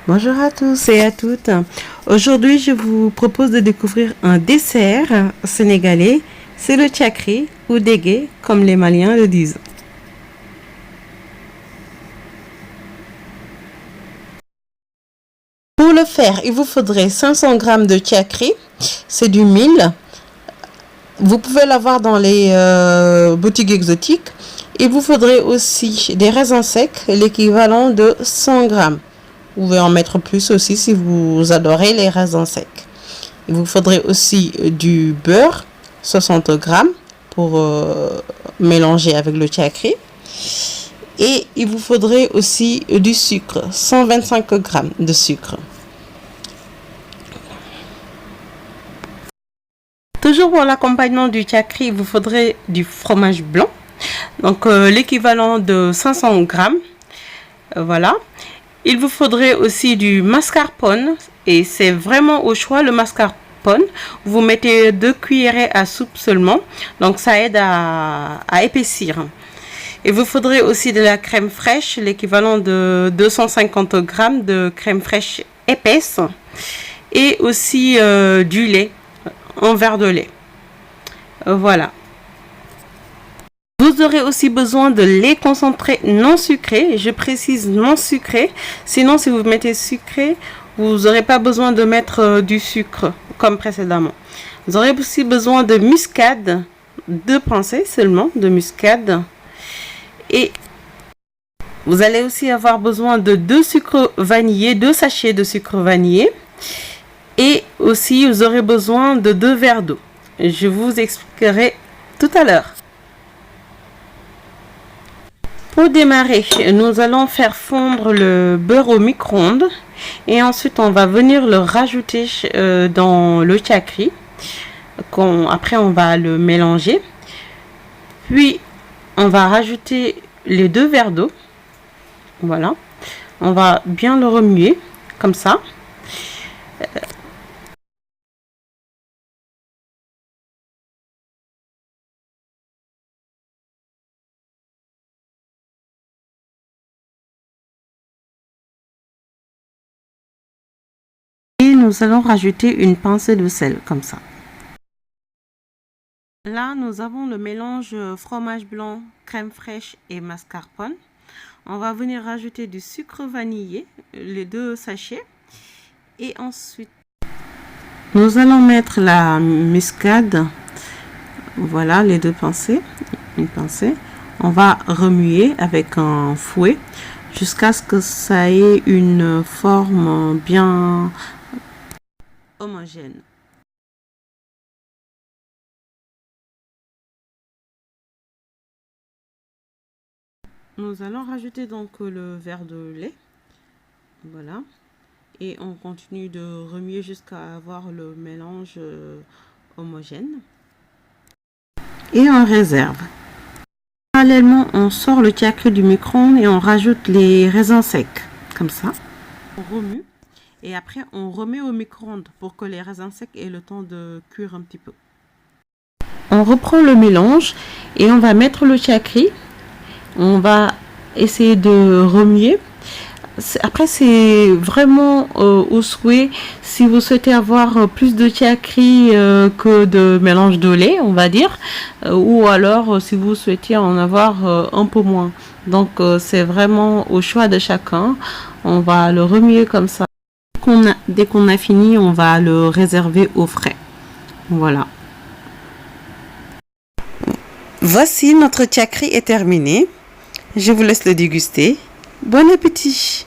Bonjour à tous et à toutes. Aujourd'hui, je vous propose de découvrir un dessert sénégalais. C'est le tchakri ou dégué, comme les Maliens le disent. Pour le faire, il vous faudrait 500 g de tchakri. C'est du mil. Vous pouvez l'avoir dans les boutiques exotiques. Il vous faudrait aussi des raisins secs, l'équivalent de 100 g. Vous pouvez en mettre plus aussi si vous adorez les raisins secs. Il vous faudrait aussi du beurre, 60 g, pour mélanger avec le tchakri. Et il vous faudrait aussi du sucre, 125 g de sucre. Toujours pour l'accompagnement du tchakri, il vous faudrait du fromage blanc, donc l'équivalent de 500 g. Voilà. Il vous faudrait aussi du mascarpone, et c'est vraiment au choix le mascarpone. Vous mettez 2 cuillerées à soupe seulement, donc ça aide à épaissir. Il vous faudrait aussi de la crème fraîche, l'équivalent de 250 g de crème fraîche épaisse, et aussi du lait, un verre de lait. Voilà. Vous aurez aussi besoin de lait concentré non sucré. Je précise non sucré. Sinon, si vous mettez sucré, vous n'aurez pas besoin de mettre du sucre comme précédemment. Vous aurez aussi besoin de muscade, 2 pincées seulement de muscade. Et vous allez aussi avoir besoin de 2 sucres vanillés, 2 sachets de sucre vanillé. Et aussi, vous aurez besoin de 2 verres d'eau. Je vous expliquerai tout à l'heure. Pour démarrer, nous allons faire fondre le beurre au micro-ondes et ensuite on va venir le rajouter dans le tchakri. Après on va le mélanger. Puis on va rajouter les 2 verres d'eau. Voilà. On va bien le remuer comme ça. Nous allons rajouter une pincée de sel comme ça. Là, nous avons le mélange fromage blanc, crème fraîche et mascarpone. On va venir rajouter du sucre vanillé, les 2 sachets. Et ensuite, nous allons mettre la muscade. Voilà, les 2 pincées. Une pincée. On va remuer avec un fouet jusqu'à ce que ça ait une forme bien homogène. Nous allons rajouter donc le verre de lait. Voilà. Et on continue de remuer jusqu'à avoir le mélange homogène. Et on réserve. Parallèlement, on sort le tchakri du micro-ondes et on rajoute les raisins secs. Comme ça. On remue. Et après, on remet au micro-ondes pour que les raisins secs aient le temps de cuire un petit peu. On reprend le mélange et on va mettre le tchakri. On va essayer de remuer. Après, c'est vraiment au souhait. Si vous souhaitez avoir plus de tchakri que de mélange de lait, on va dire, ou alors si vous souhaitez en avoir un peu moins. Donc, c'est vraiment au choix de chacun. On va le remuer comme ça. Dès qu'on a fini, on va le réserver au frais. Voilà. Voici notre tchakri est terminé. Je vous laisse le déguster. Bon appétit!